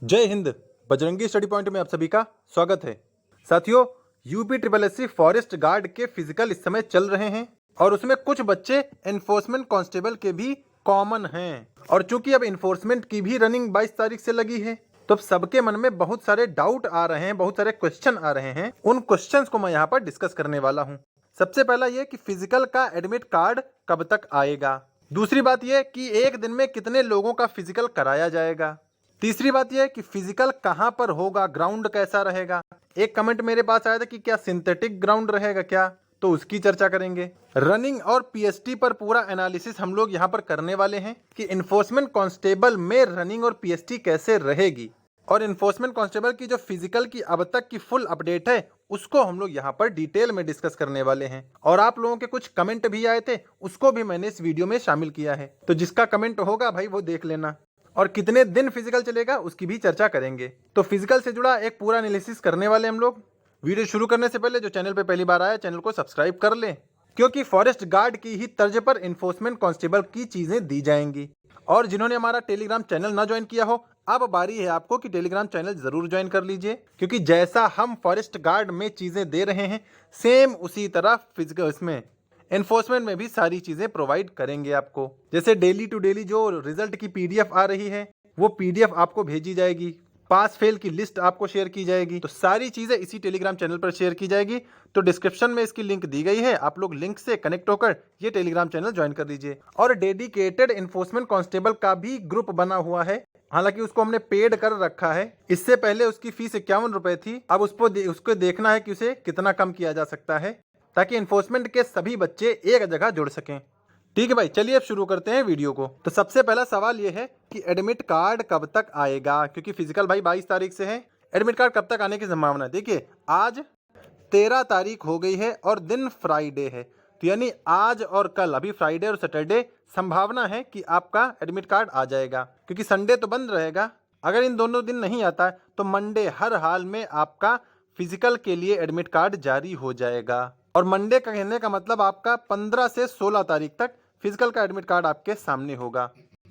जय Hind. Bajrangi study point में आप सभी का स्वागत है। साथियों, UP triple SC forest guard के फिजिकल इस समय चल रहे हैं और उसमें कुछ बच्चे एनफोर्समेंट कांस्टेबल के भी कॉमन हैं। और चूंकि अब एनफोर्समेंट की भी रनिंग 22 तारीख से लगी है, तो अब सबके मन में बहुत सारे डाउट आ रहे हैं, बहुत सारे क्वेश्चन आ रहे हैं। उन क्वेश्चंस को मैं यहाँ पर डिस्कस करने वाला हूँ। सबसे पहला ये कि फिजिकल का एडमिट कार्ड कब तक आएगा। दूसरी बात यह कि एक दिन में कितने लोगों का फिजिकल कराया जाएगा। तीसरी बात यह है कि फिजिकल कहां पर होगा, ग्राउंड कैसा रहेगा। एक कमेंट मेरे पास आया था कि क्या सिंथेटिक ग्राउंड रहेगा क्या, तो उसकी चर्चा करेंगे। रनिंग और पीएसटी पर पूरा एनालिसिस हम लोग यहां पर करने वाले हैं कि इन्फोर्समेंट कांस्टेबल में रनिंग और पीएसटी कैसे रहेगी। और इन्फोर्समेंट कांस्टेबल की जो फिजिकल की अब तक की फुल अपडेट है, उसको हम लोग यहाँ पर डिटेल में डिस्कस करने वाले हैं। और आप लोगों के कुछ कमेंट भी आए थे, उसको भी मैंने इस वीडियो में शामिल किया है, तो जिसका कमेंट होगा भाई वो देख लेना। और कितने दिन फिजिकल चलेगा उसकी भी चर्चा करेंगे। तो फिजिकल से जुड़ा एक पूरा एनालिसिस करने वाले हम लोग। वीडियो शुरू करने से पहले जो चैनल पे पहली बार आया, चैनल को सब्सक्राइब कर लें, क्योंकि फॉरेस्ट गार्ड की ही तर्ज पर इन्फोर्समेंट कांस्टेबल की चीजें दी जाएंगी। और जिन्होंने हमारा टेलीग्राम चैनल ना ज्वाइन किया हो, अब बारी है आपको कि टेलीग्राम चैनल जरूर ज्वाइन कर लीजिए, क्योंकि जैसा हम फॉरेस्ट गार्ड में चीजें दे रहे हैं, सेम उसी तरह फिजिकल इसमें एनफोर्समेंट में भी सारी चीजें प्रोवाइड करेंगे आपको। जैसे डेली टू डेली जो रिजल्ट की पीडीएफ आ रही है, वो पीडीएफ आपको भेजी जाएगी। पास फेल की लिस्ट आपको शेयर की जाएगी। तो सारी चीजें इसी टेलीग्राम चैनल पर शेयर की जाएगी। तो डिस्क्रिप्शन में इसकी लिंक दी गई है, आप लोग लिंक से कनेक्ट होकर ये टेलीग्राम चैनल ज्वाइन कर लीजिए। और डेडिकेटेड एनफोर्समेंट कांस्टेबल का भी ग्रुप बना हुआ है, हालांकि उसको हमने पेड कर रखा है। इससे पहले उसकी फीस 51 रुपए थी, अब उसको देखना है कि उसे कितना कम किया जा सकता है, ताकि इन्फोर्समेंट के सभी बच्चे एक जगह जुड़ सकें। ठीक है भाई, चलिए अब शुरू करते हैं वीडियो को। तो सबसे पहला सवाल यह है कि एडमिट कार्ड कब तक आएगा, क्योंकि फिजिकल भाई 22 तारीख से है। एडमिट कार्ड कब तक आने की संभावना है? देखिए, आज 13 तारीख हो गई है और दिन फ्राइडे है, तो यानी आज और कल, अभी फ्राइडे और सैटरडे, संभावना है कि आपका एडमिट कार्ड आ जाएगा, क्योंकि संडे तो बंद रहेगा। अगर इन दोनों दिन नहीं आता है तो मंडे हर हाल में आपका फिजिकल के लिए एडमिट कार्ड जारी हो जाएगा। और मंडे का कहने का मतलब आपका 15 से 16 तारीख तक फिजिकल का एडमिट कार्ड आपके सामने होगा,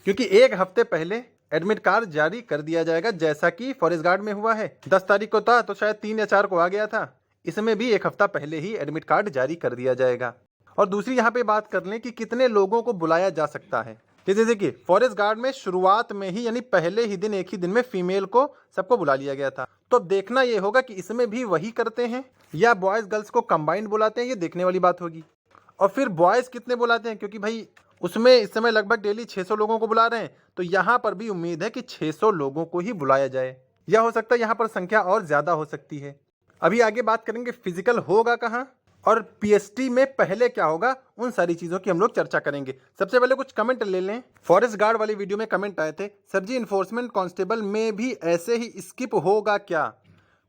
क्योंकि एक हफ्ते पहले एडमिट कार्ड जारी कर दिया जाएगा, जैसा कि फॉरेस्ट गार्ड में हुआ है। 10 तारीख को था तो शायद 3 या 4 को आ गया था, इसमें भी एक हफ्ता पहले ही एडमिट कार्ड जारी कर दिया जाएगा। और दूसरी यहाँ पे बात कर लें कि कितने लोगों को बुलाया जा सकता है। जैसे देखिए, फॉरेस्ट गार्ड में शुरुआत में ही, यानी पहले ही दिन, एक ही दिन में फीमेल को सबको बुला लिया गया था। तो अब देखना ये होगा कि इसमें भी वही करते हैं या बॉयज गर्ल्स को कंबाइंड बुलाते हैं, ये देखने वाली बात होगी। और फिर बॉयज कितने बुलाते हैं, क्योंकि भाई उसमें इस समय लगभग डेली 600 लोगों को बुला रहे हैं, तो यहाँ पर भी उम्मीद है कि 600 लोगों को ही बुलाया जाए, या हो सकता है यहाँ पर संख्या और ज्यादा हो सकती है। अभी आगे बात करेंगे फिजिकल होगा कहाँ और पीएसटी में पहले क्या होगा, उन सारी चीजों की हम लोग चर्चा करेंगे। सबसे पहले कुछ कमेंट ले लें। फॉरेस्ट गार्ड वाली वीडियो में कमेंट आए थे, सर जी इन्फोर्समेंट कांस्टेबल में भी ऐसे ही स्किप होगा क्या,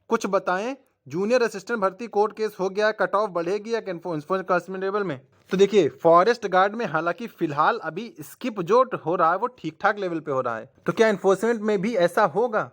कुछ बताएं। जूनियर असिस्टेंट भर्ती कोर्ट केस हो गया, कट ऑफ बढ़ेगी या इन्फोर्समेंट कांस्टेबल में? तो देखिए, फॉरेस्ट गार्ड में हालांकि फिलहाल अभी स्किप जो हो रहा है वो ठीक ठाक लेवल पे हो रहा है, तो क्या इन्फोर्समेंट में भी ऐसा होगा?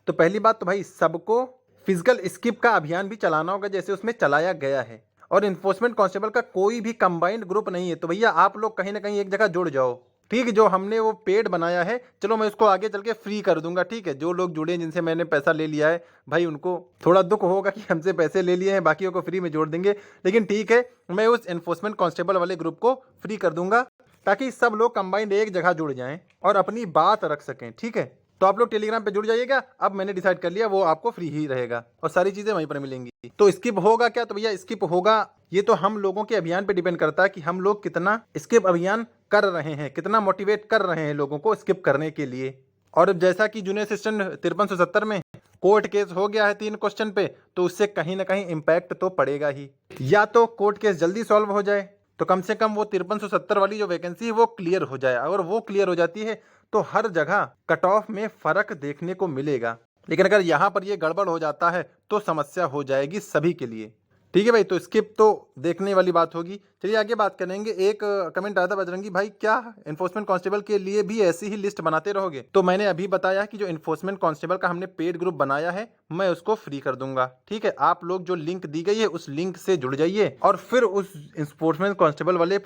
तो पहली बात तो भाई सबको फिजिकल स्किप का अभियान भी चलाना होगा, जैसे उसमें चलाया गया है। और इन्फोर्समेंट कांस्टेबल का कोई भी कंबाइंड ग्रुप नहीं है, तो भैया आप लोग कहीं ना कहीं एक जगह जुड़ जाओ। ठीक, जो हमने वो पेड बनाया है, चलो मैं उसको आगे चल के फ्री कर दूंगा। ठीक है, जो लोग जुड़े जिनसे मैंने पैसा ले लिया है, भाई उनको थोड़ा दुख होगा कि हमसे पैसे ले लिए हैं, बाकियों को फ्री में जोड़ देंगे। लेकिन ठीक है, मैं उस एनफोर्समेंट कांस्टेबल वाले ग्रुप को फ्री कर दूंगा, ताकि सब लोग कंबाइंड एक जगह जुड़ जाएं और अपनी बात रख सकें। ठीक है, तो आप लोग टेलीग्राम पे जुड़ जाइएगा। अब मैंने डिसाइड कर लिया, वो आपको फ्री ही रहेगा और सारी चीजें वहीं पर मिलेंगी। तो स्किप होगा क्या? तो भैया स्किप होगा, ये तो हम लोगों के अभियान पे डिपेंड करता है कि हम लोग कितना स्किप अभियान कर रहे हैं, कितना मोटिवेट कर रहे हैं लोगों को स्किप करने के लिए। और जैसा कि जूनियर असिस्टेंट 5370 में कोर्ट केस हो गया है 3 क्वेश्चन पे, तो उससे कहीं ना कहीं इम्पैक्ट तो पड़ेगा ही। या तो कोर्ट केस जल्दी सॉल्व हो जाए, तो कम से कम वो 5370 वाली जो वैकेंसी है वो क्लियर हो जाए। अगर वो क्लियर हो जाती है तो हर जगह कट ऑफ में फर्क देखने को मिलेगा। लेकिन अगर यहाँ पर ये गड़बड़ हो जाता है तो समस्या हो जाएगी सभी के लिए। ठीक है भाई, तो स्किप तो देखने वाली बात होगी। चलिए आगे बात करेंगे। एक कमेंट आया था, बजरंगी भाई क्या एनफोर्समेंट कांस्टेबल के लिए भी ऐसी ही लिस्ट बनाते रहोगे? तो मैंने अभी बताया कि जो एनफोर्समेंट कांस्टेबल का हमने पेड ग्रुप बनाया है, मैं उसको फ्री कर दूंगा। ठीक है, आप लोग जो लिंक दी गई है उस लिंक से जुड़ जाइए और फिर उस एनफोर्समेंट कांस्टेबल वाले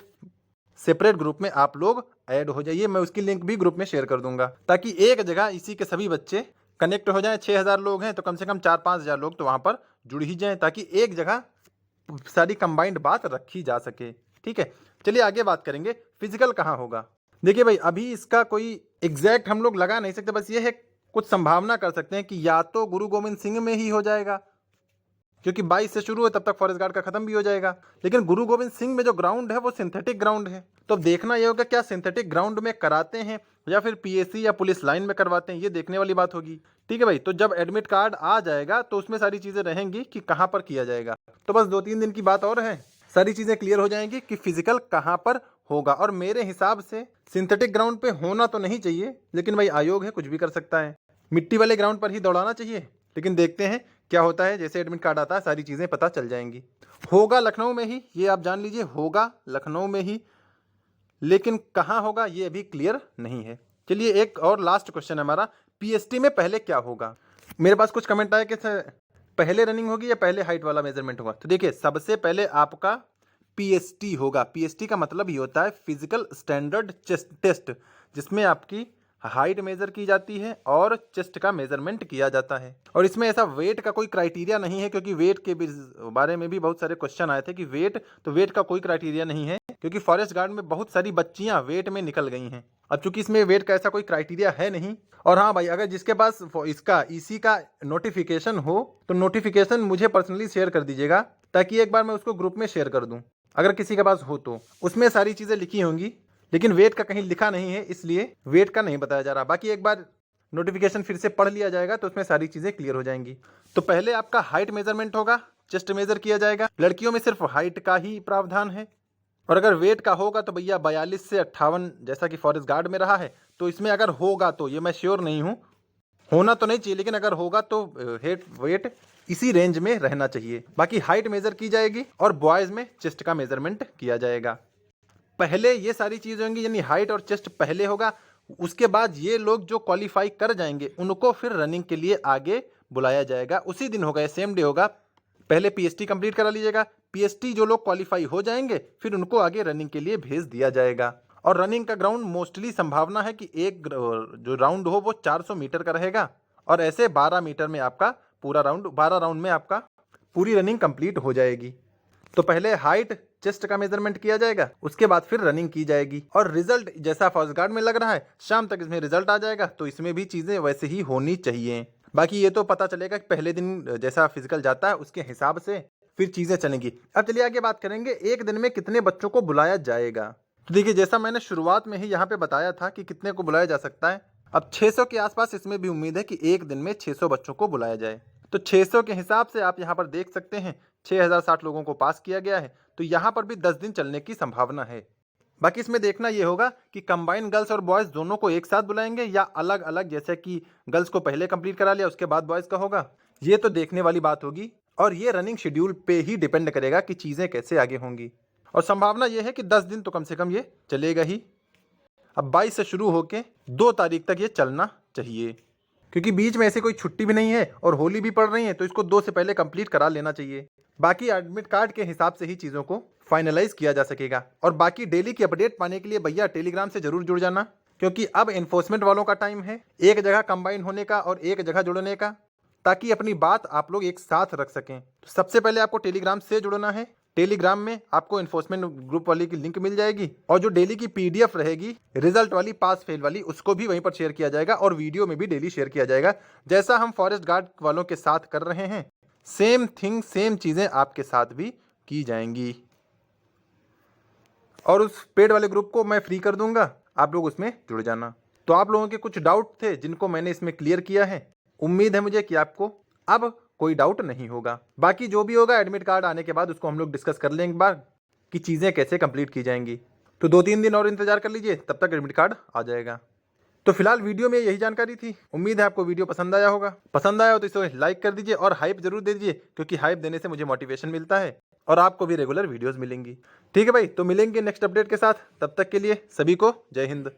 सेपरेट ग्रुप में आप लोग ऐड हो जाइए। मैं उसकी लिंक भी ग्रुप में शेयर कर दूंगा, ताकि एक जगह इसी के सभी बच्चे कनेक्ट हो जाएं। 6,000 लोग हैं तो कम से कम 4-5 हज़ार लोग तो वहाँ पर जुड़ ही जाएं, ताकि एक जगह सारी कंबाइंड बात रखी जा सके। ठीक है, चलिए आगे बात करेंगे फिजिकल कहाँ होगा। देखिए भाई, अभी इसका कोई एग्जैक्ट हम लोग लगा नहीं सकते, बस ये है कुछ संभावना कर सकते हैं कि या तो गुरु गोविंद सिंह में ही हो जाएगा, क्योंकि 22 से शुरू है, तब तक फॉरेस्ट गार्ड का खत्म भी हो जाएगा। लेकिन गुरु गोविंद सिंह में जो ग्राउंड है वो सिंथेटिक ग्राउंड है, तो अब देखना ये होगा क्या सिंथेटिक ग्राउंड में कराते हैं या फिर पीएससी या पुलिस लाइन में करवाते हैं, ये देखने वाली बात होगी। ठीक है भाई, तो जब एडमिट कार्ड आ जाएगा तो उसमें सारी चीज़ें रहेंगी कि कहाँ पर किया जाएगा। तो बस 2-3 दिन की बात और है, सारी चीज़ें क्लियर हो जाएंगी कि फिजिकल कहाँ पर होगा। और मेरे हिसाब से सिंथेटिक ग्राउंड पे होना तो नहीं चाहिए, लेकिन भाई आयोग है, कुछ भी कर सकता है। मिट्टी वाले ग्राउंड पर ही दौड़ाना चाहिए, लेकिन देखते हैं क्या होता है। जैसे एडमिट कार्ड आता है सारी चीज़ें पता चल जाएंगी। होगा लखनऊ में ही, ये आप जान लीजिए, होगा लखनऊ में ही, लेकिन कहाँ होगा ये अभी क्लियर नहीं है। चलिए एक और लास्ट क्वेश्चन है हमारा, पीएसटी में पहले क्या होगा। मेरे पास कुछ कमेंट आया कि पहले रनिंग होगी या पहले हाइट वाला मेजरमेंट होगा। तो देखिए, सबसे पहले आपका पीएसटी होगा। पीएसटी का मतलब ही होता है फिजिकल स्टैंडर्ड चेस्ट टेस्ट, जिसमें आपकी हाइट मेजर की जाती है और चेस्ट का मेजरमेंट किया जाता है। और इसमें ऐसा वेट का कोई क्राइटेरिया नहीं है, क्योंकि वेट के बारे में भी बहुत सारे क्वेश्चन आए थे कि वेट का कोई क्राइटेरिया नहीं है, क्योंकि फॉरेस्ट गार्ड में बहुत सारी बच्चियां वेट में निकल गई हैं। अब चूंकि इसमें वेट का ऐसा कोई क्राइटेरिया है नहीं। और हाँ भाई, अगर जिसके पास इसका इसी का नोटिफिकेशन हो तो नोटिफिकेशन मुझे पर्सनली शेयर कर दीजिएगा, ताकि एक बार मैं उसको ग्रुप में शेयर कर दूं। अगर किसी के पास हो तो उसमें सारी चीज़ें लिखी होंगी, लेकिन वेट का कहीं लिखा नहीं है, इसलिए वेट का नहीं बताया जा रहा। बाकी एक बार नोटिफिकेशन फिर से पढ़ लिया जाएगा तो उसमें सारी चीज़ें क्लियर हो जाएंगी। तो पहले आपका हाइट मेजरमेंट होगा, चेस्ट मेजर किया जाएगा। लड़कियों में सिर्फ हाइट का ही प्रावधान है। और अगर वेट का होगा तो भैया 42 से 58, जैसा कि फॉरेस्ट गार्ड में रहा है। तो इसमें अगर होगा तो, ये मैं श्योर नहीं हूँ, होना तो नहीं चाहिए, लेकिन अगर होगा तो वेट इसी रेंज में रहना चाहिए। बाकी हाइट मेजर की जाएगी और बॉयज़ में चेस्ट का मेजरमेंट किया जाएगा। पहले ये सारी चीज़ें होंगी, यानी हाइट और चेस्ट पहले होगा। उसके बाद ये लोग जो क्वालिफाई कर जाएंगे उनको फिर रनिंग के लिए आगे बुलाया जाएगा। उसी दिन होगा, सेम डे होगा। पहले पीएसटी कंप्लीट करा लीजिएगा। पीएसटी जो लोग क्वालिफाई हो जाएंगे फिर उनको आगे रनिंग के लिए भेज दिया जाएगा। और रनिंग का ग्राउंड मोस्टली संभावना है कि एक जो राउंड हो वो 400 मीटर का रहेगा, और ऐसे 12 मीटर में आपका पूरा राउंड, 12 राउंड में आपका पूरी रनिंग कंप्लीट हो जाएगी। तो पहले हाइट चेस्ट का मेजरमेंट किया जाएगा, उसके बाद फिर रनिंग की जाएगी। और रिजल्ट जैसा फॉरेस्ट गार्ड में लग रहा है, शाम तक इसमें रिजल्ट आ जाएगा, तो इसमें भी चीज़ें वैसे ही होनी चाहिए। बाकी ये तो पता चलेगा कि पहले दिन जैसा फिजिकल जाता है उसके हिसाब से फिर चीज़ें चलेंगी। अब चलिए आगे बात करेंगे, एक दिन में कितने बच्चों को बुलाया जाएगा। तो देखिए, जैसा मैंने शुरुआत में ही यहाँ पे बताया था कि कितने को बुलाया जा सकता है, अब 600 के आसपास इसमें भी उम्मीद है कि एक दिन में 600 बच्चों को बुलाया जाए। तो 600 के हिसाब से आप यहाँ पर देख सकते हैं 6060 लोगों को पास किया गया है, तो यहाँ पर भी 10 दिन चलने की संभावना है। बाकी इसमें देखना ये होगा कि कंबाइन गर्ल्स और बॉयज़ दोनों को एक साथ बुलाएंगे या अलग अलग, जैसे कि गर्ल्स को पहले कंप्लीट करा लिया उसके बाद बॉयज़ का होगा, ये तो देखने वाली बात होगी। और ये रनिंग शेड्यूल पे ही डिपेंड करेगा कि चीज़ें कैसे आगे होंगी। और संभावना ये है कि 10 दिन तो कम से कम ये चलेगा ही। अब 22 से शुरू होकर 2 तारीख तक ये चलना चाहिए, क्योंकि बीच में ऐसे कोई छुट्टी भी नहीं है और होली भी पड़ रही है, तो इसको 2 से पहले कंप्लीट करा लेना चाहिए। बाकी एडमिट कार्ड के हिसाब से ही चीज़ों को फाइनलाइज किया जा सकेगा। और बाकी डेली की अपडेट पाने के लिए भैया टेलीग्राम से जरूर जुड़ जाना, क्योंकि अब एनफोर्समेंट वालों का टाइम है एक जगह कंबाइन होने का और एक जगह जुड़ने का, ताकि अपनी बात आप लोग एक साथ रख सकें। तो सबसे पहले आपको टेलीग्राम से जुड़ना है। टेलीग्राम में आपको एनफोर्समेंट ग्रुप वाली की लिंक मिल जाएगी, और जो डेली की पीडीएफ रहेगी रिजल्ट वाली, पास फेल वाली, उसको भी वहीं पर शेयर किया जाएगा और वीडियो में भी डेली शेयर किया जाएगा। जैसा हम फॉरेस्ट गार्ड वालों के साथ कर रहे हैं, सेम थिंग, सेम चीज़ें आपके साथ भी की जाएंगी। और उस पेड वाले ग्रुप को मैं फ्री कर दूंगा, आप लोग उसमें जुड़ जाना। तो आप लोगों के कुछ डाउट थे जिनको मैंने इसमें क्लियर किया है। उम्मीद है मुझे कि आपको अब कोई डाउट नहीं होगा। बाकी जो भी होगा एडमिट कार्ड आने के बाद उसको हम लोग डिस्कस कर लेंगे एक बार कि चीज़ें कैसे कंप्लीट की जाएंगी। तो 2-3 दिन और इंतजार कर लीजिए, तब तक एडमिट कार्ड आ जाएगा। तो फिलहाल वीडियो में यही जानकारी थी। उम्मीद है आपको वीडियो पसंद आया होगा। पसंद आया हो तो इसे लाइक कर दीजिए और हाइप जरूर दे दीजिए, क्योंकि हाइप देने से मुझे मोटिवेशन मिलता है और आपको भी रेगुलर वीडियोस मिलेंगी। ठीक है भाई, तो मिलेंगे नेक्स्ट अपडेट के साथ। तब तक के लिए सभी को जय हिंद।